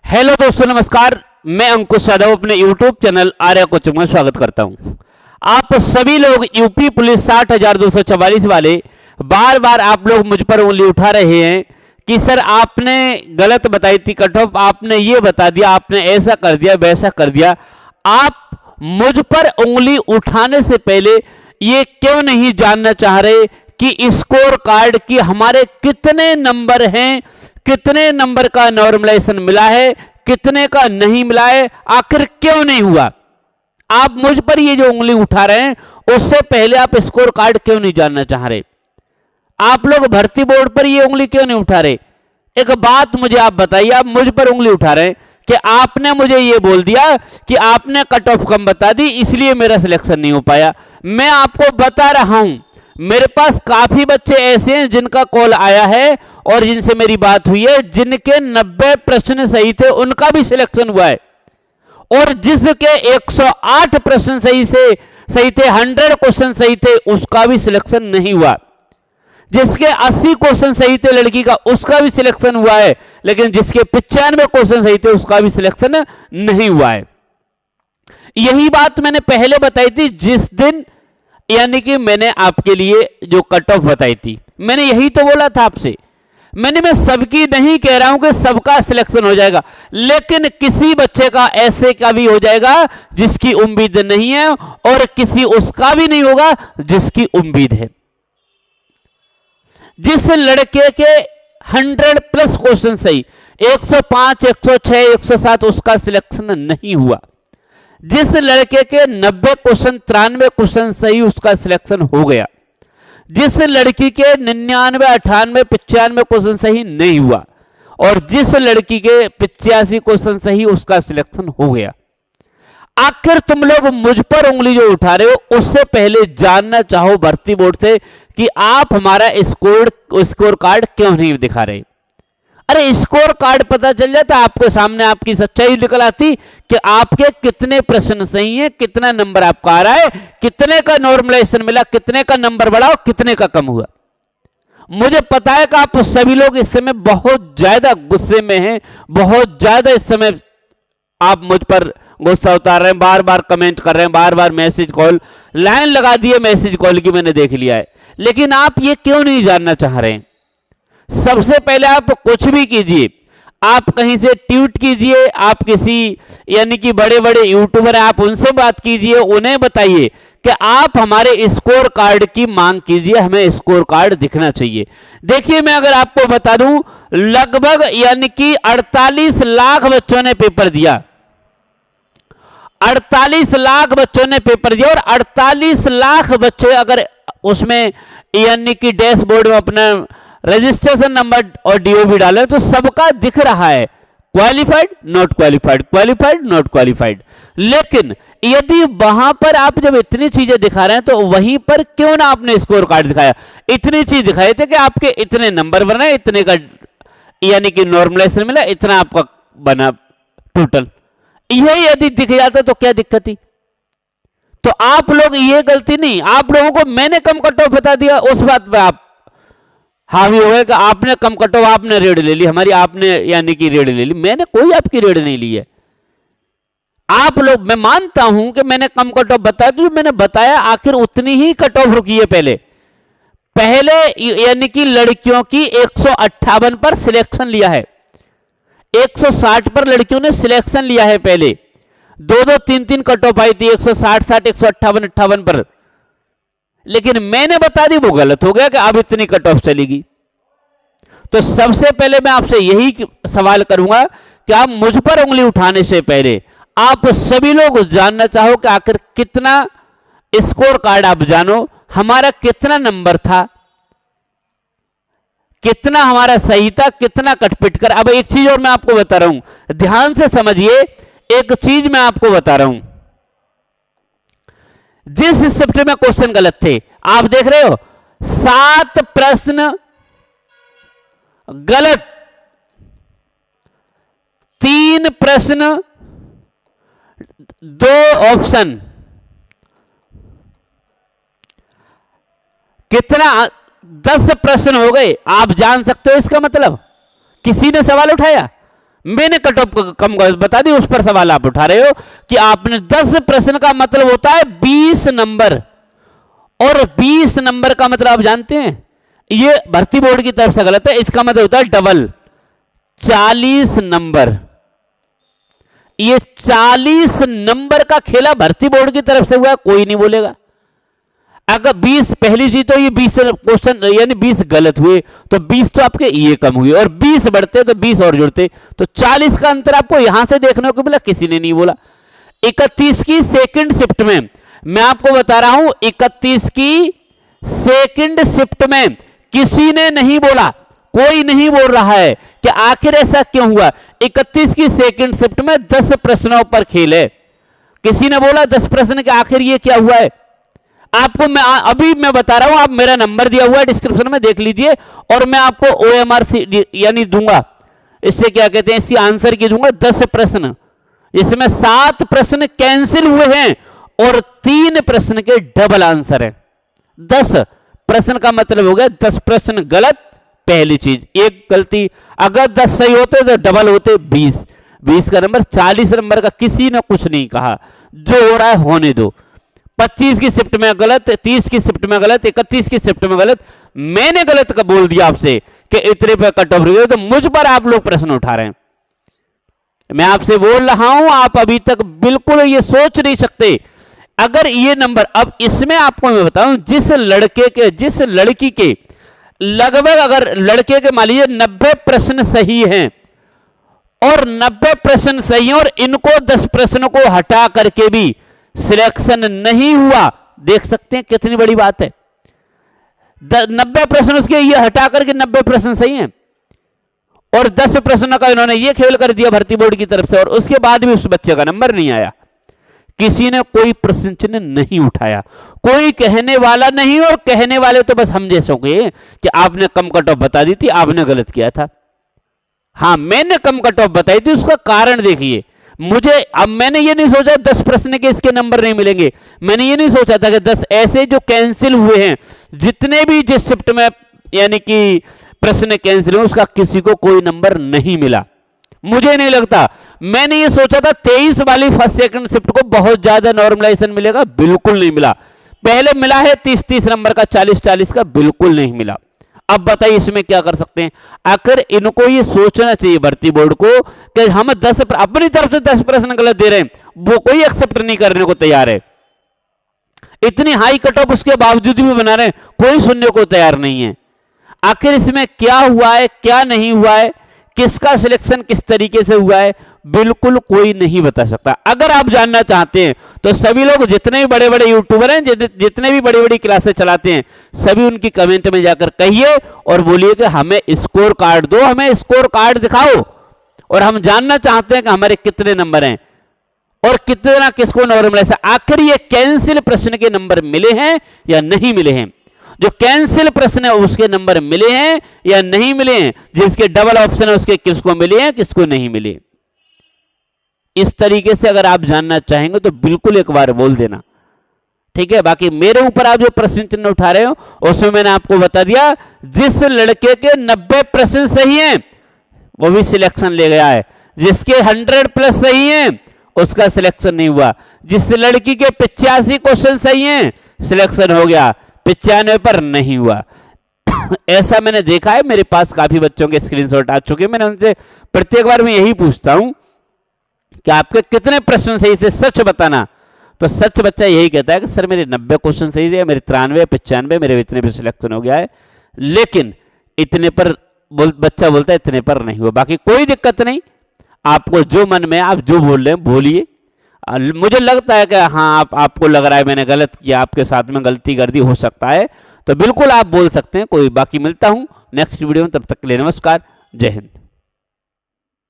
Hello दोस्तों, नमस्कार। मैं अंकुश यादव अपने YouTube चैनल आर्या कोचिंग में स्वागत करता हूं। आप सभी लोग यूपी पुलिस 60,244 वाले बार बार आप लोग मुझ पर उंगली उठा रहे हैं कि सर आपने गलत बताई थी कट ऑफ, आपने ये बता दिया, आपने ऐसा कर दिया, वैसा कर दिया। आप मुझ पर उंगली उठाने से पहले ये क्यों नहीं जानना चाह रहे कि स्कोर कार्ड की हमारे कितने नंबर हैं, कितने नंबर का नॉर्मलाइजेशन मिला है, कितने का नहीं मिला है, आखिर क्यों नहीं हुआ? आप मुझ पर ये जो उंगली उठा रहे हैं उससे पहले आप स्कोर कार्ड क्यों नहीं जानना चाह रहे? आप लोग भर्ती बोर्ड पर ये उंगली क्यों नहीं उठा रहे? एक बात मुझे आप बताइए, आप मुझ पर उंगली उठा रहे हैं कि आपने मुझे ये बोल दिया कि आपने कट ऑफ कम बता दी इसलिए मेरा सिलेक्शन नहीं हो पाया। मैं आपको बता रहा हूं, मेरे पास काफी बच्चे ऐसे हैं जिनका कॉल आया है और जिनसे मेरी बात हुई है, जिनके 90 प्रश्न सही थे उनका भी सिलेक्शन हुआ है, और जिसके 108 प्रश्न सही थे, 100 क्वेश्चन सही थे, उसका भी सिलेक्शन नहीं हुआ। जिसके 80 क्वेश्चन सही थे लड़की का, उसका भी सिलेक्शन हुआ है, लेकिन जिसके 95 क्वेश्चन सही थे उसका भी सिलेक्शन नहीं हुआ है। यही बात मैंने पहले बताई थी जिस दिन, यानी कि मैंने आपके लिए जो कट ऑफ बताई थी, मैंने यही तो बोला था आपसे। मैं सबकी नहीं कह रहा हूं कि सबका सिलेक्शन हो जाएगा, लेकिन किसी बच्चे का ऐसे का भी हो जाएगा जिसकी उम्मीद नहीं है, और किसी उसका भी नहीं होगा जिसकी उम्मीद है। जिस लड़के के 100 प्लस क्वेश्चन सही, 105, 106, 107, उसका सिलेक्शन नहीं हुआ। जिस लड़के के 90 क्वेश्चन, 93 क्वेश्चन सही, उसका सिलेक्शन हो गया। जिस लड़की के 99, 98, 95 क्वेश्चन सही नहीं हुआ, और जिस लड़की के 85 क्वेश्चन सही, उसका सिलेक्शन हो गया। आखिर तुम लोग मुझ पर उंगली जो उठा रहे हो, उससे पहले जानना चाहो भर्ती बोर्ड से कि आप हमारा स्कोर कार्ड क्यों नहीं दिखा रहे। अरे स्कोर कार्ड पता चल जाता, आपके सामने आपकी सच्चाई निकल आती कि आपके कितने प्रश्न सही हैं, कितना नंबर आपका आ रहा है, कितने का नॉर्मलाइजेशन मिला, कितने का नंबर बढ़ा और कितने का कम हुआ। मुझे पता है कि आप सभी लोग इस समय बहुत ज्यादा गुस्से में हैं, बहुत ज्यादा इस समय आप मुझ पर गुस्सा उतार रहे हैं, बार बार कमेंट कर रहे हैं, बार बार मैसेज कॉल, लाइन लगा दी है मैसेज कॉल की, मैंने देख लिया है। लेकिन आप ये क्यों नहीं जानना चाह रहे हैं? सबसे पहले आप कुछ भी कीजिए, आप कहीं से ट्वीट कीजिए, आप किसी यानी कि बड़े बड़े यूट्यूबर हैं, आप उनसे बात कीजिए, उन्हें बताइए कि आप हमारे स्कोर कार्ड की मांग कीजिए, हमें स्कोर कार्ड दिखना चाहिए। देखिए, मैं अगर आपको बता दूं, लगभग यानी कि 48 लाख बच्चों ने पेपर दिया, 48 लाख बच्चों ने पेपर दिया, और 48 लाख बच्चे अगर उसमें यानी कि डैशबोर्ड में अपना रजिस्ट्रेशन नंबर और डीओबी डाले तो सबका दिख रहा है qualified, not qualified, qualified, not qualified. लेकिन यदि वहां पर आप जब इतनी चीजें दिखा रहे हैं तो वहीं पर क्यों ना आपने स्कोर कार्ड दिखाया? इतनी चीज दिखाए थे कि आपके इतने नंबर बना, इतने का यानी कि नॉर्मलाइजेशन मिला, इतना आपका बना टोटल। यही यदि दिख जाता तो क्या दिक्कत थी? तो आप लोग ये गलती नहीं, आप लोगों को मैंने कम कट ऑफ बता दिया, उस बात पे आप हावी हो गए कि आपने कम कट ऑफ, आपने रेड ले ली हमारी, आपने यानी कि रेड ले ली। मैंने कोई आपकी रेड नहीं ली है। आप लोग, मैं मानता हूं कि मैंने कम कट ऑफ बताया, तो मैंने बताया आखिर उतनी ही कट ऑफ रुकी है। पहले यानी कि लड़कियों की 158 पर सिलेक्शन लिया है, 160 पर लड़कियों ने सिलेक्शन लिया है। पहले 2-2, 3-3 कट ऑफ आई थी 160, 60, 158, 58 पर, लेकिन मैंने बता दी वो गलत हो गया कि अब इतनी कट ऑफ चलेगी। तो सबसे पहले मैं आपसे यही सवाल करूंगा कि आप मुझ पर उंगली उठाने से पहले आप सभी लोग जानना चाहो कि आखिर कितना स्कोर कार्ड, आप जानो हमारा कितना नंबर था, कितना हमारा सही था, कितना कटपिट कर। अब एक चीज और मैं आपको बता रहा हूं, ध्यान से समझिए, एक चीज मैं आपको बता रहा हूं। जिस शिफ्ट में क्वेश्चन गलत थे, आप देख रहे हो 7 प्रश्न गलत, 3 प्रश्न, 2 ऑप्शन, कितना 10 प्रश्न हो गए। आप जान सकते हो इसका मतलब? किसी ने सवाल उठाया? मैंने कट ऑफ कम बता दी, उस पर सवाल आप उठा रहे हो कि आपने 10 प्रश्न का मतलब होता है 20 नंबर, और 20 नंबर का मतलब आप जानते हैं, ये भर्ती बोर्ड की तरफ से गलत है, इसका मतलब होता है डबल 40 नंबर। ये 40 नंबर का खेला भर्ती बोर्ड की तरफ से हुआ, कोई नहीं बोलेगा। अगर 20 पहली चीज तो ये 20 क्वेश्चन यानी 20 गलत हुए तो 20 तो आपके ये कम हुए, और 20 बढ़ते तो 20 और जुड़ते, तो 40 का अंतर आपको यहां से देखने को मिला, किसी ने नहीं बोला। 31 की सेकंड शिफ्ट में, मैं आपको बता रहा हूं 31 की सेकंड शिफ्ट में किसी ने नहीं बोला, कोई नहीं बोल रहा है कि आखिर ऐसा क्यों हुआ। 31 की सेकंड शिफ्ट में 10 प्रश्नों पर खेल है, किसी ने बोला 10 प्रश्न के आखिर ये क्या हुआ है। आपको मैं अभी मैं बता रहा हूं, आप मेरा नंबर दिया हुआ है डिस्क्रिप्शन में देख लीजिए, और मैं आपको OMR यानी दूंगा, इससे क्या कहते हैं, इसकी आंसर की दूंगा 10 प्रश्न, इसमें 7 प्रश्न कैंसिल हुए हैं और 3 प्रश्न के डबल आंसर है। 10 प्रश्न का मतलब हो गया 10 प्रश्न गलत, पहली चीज एक गलती, अगर 10 सही होते तो डबल होते 20, 20 का नंबर 40 नंबर का किसी ने कुछ नहीं कहा, जो हो रहा है होने दो। 25 की शिफ्ट में गलत, 30 की शिफ्ट में गलत, 31 की शिफ्ट में गलत, मैंने गलत का बोल दिया आपसे कि इतने पे कट ऑफ गए, तो मुझ पर आप लोग प्रश्न उठा रहे हैं। मैं आपसे बोल रहा हूं, आप अभी तक बिल्कुल ये सोच नहीं सकते। अगर ये नंबर, अब इसमें आपको मैं बताऊं, जिस लड़की के लगभग, अगर लड़के के मान लीजिए 90 प्रश्न सही हैं, और 90 प्रश्न सही हैं, और इनको 10 प्रश्नों को हटा करके भी सिलेक्शन नहीं हुआ, देख सकते हैं कितनी बड़ी बात है। 90 प्रश्न उसके ये हटा करके 90 प्रश्न सही हैं, और 10 प्रश्नों का इन्होंने ये खेल कर दिया भर्ती बोर्ड की तरफ से, और उसके बाद भी उस बच्चे का नंबर नहीं आया। किसी ने कोई प्रश्न चिन्ह नहीं उठाया, कोई कहने वाला नहीं, और कहने वाले तो बस हम जैसों के कि आपने कम कट ऑफ बता दी थी, आपने गलत किया था। हाँ, मैंने कम कट ऑफ बताई थी, उसका कारण देखिए। मुझे, अब मैंने ये नहीं सोचा 10 प्रश्न के इसके नंबर नहीं मिलेंगे, मैंने ये नहीं सोचा था कि 10 ऐसे जो कैंसिल हुए हैं, जितने भी जिस शिफ्ट में यानी कि प्रश्न कैंसिल हुए, उसका किसी को कोई नंबर नहीं मिला। मुझे नहीं लगता, मैंने ये सोचा था 23 वाली फर्स्ट सेकंड शिफ्ट को बहुत ज्यादा नॉर्मलाइजेशन मिलेगा, बिल्कुल नहीं मिला। पहले मिला है 30-30 नंबर का, 40-40 का, बिल्कुल नहीं मिला। अब बताइए इसमें क्या कर सकते हैं। आखिर इनको ये सोचना चाहिए भर्ती बोर्ड को कि हम 10 अपनी तरफ से 10 प्रश्न गलत दे रहे हैं, वो कोई एक्सेप्ट नहीं करने को तैयार है। इतनी हाई कट ऑफ उसके बावजूद भी बना रहे हैं, कोई सुनने को तैयार नहीं है। आखिर इसमें क्या हुआ है, क्या नहीं हुआ है, किसका सिलेक्शन किस तरीके से हुआ है, बिल्कुल कोई नहीं बता सकता। अगर आप जानना चाहते हैं तो सभी लोग, जितने भी बड़े बड़े यूट्यूबर हैं, जितने भी बड़ी बड़ी क्लासेस चलाते हैं, सभी उनकी कमेंट में जाकर कहिए और बोलिए कि हमें स्कोर कार्ड दो, हमें स्कोर कार्ड दिखाओ, और हम जानना चाहते हैं कि हमारे कितने नंबर हैं और कितना किसको नॉर्मलाइज। आखिर ये कैंसिल प्रश्न के नंबर मिले हैं या नहीं मिले हैं, जो कैंसिल प्रश्न है उसके नंबर मिले हैं या नहीं मिले हैं, जिसके डबल ऑप्शन है उसके किसको मिले हैं, किसको नहीं मिले। इस तरीके से अगर आप जानना चाहेंगे तो बिल्कुल एक बार बोल देना, ठीक है। बाकी मेरे ऊपर आप जो प्रश्न चिन्ह उठा रहे हो उसमें मैंने आपको बता दिया, जिस लड़के के 90 प्रश्न सही हैं वो भी सिलेक्शन ले गया है, जिसके 100+ सही हैं उसका सिलेक्शन नहीं हुआ, जिस लड़की के 85 क्वेश्चन सही हैं सिलेक्शन हो गया, 95 पर नहीं हुआ। ऐसा मैंने देखा है, मेरे पास काफी बच्चों के स्क्रीनशॉट आ चुके हैं। मैंने उनसे प्रत्येक बार मैं यही पूछता हूं कि आपके कितने प्रश्न सही से, सच बताना। तो सच बच्चा यही कहता है कि सर मेरे 90 क्वेश्चन सही थे, मेरे 93, 95, मेरे इतने पे सिलेक्शन हो गया है, लेकिन इतने पर बच्चा बोलता है इतने पर नहीं हुआ। बाकी कोई दिक्कत नहीं, आपको जो मन में आप जो बोल रहे हैं बोलिए। मुझे लगता है कि हाँ आपको लग रहा है मैंने गलत किया, आपके साथ में गलती कर दी, हो सकता है, तो बिल्कुल आप बोल सकते हैं। कोई बाकी मिलता हूं नेक्स्ट वीडियो में, तब तक के लिए नमस्कार, जय हिंद।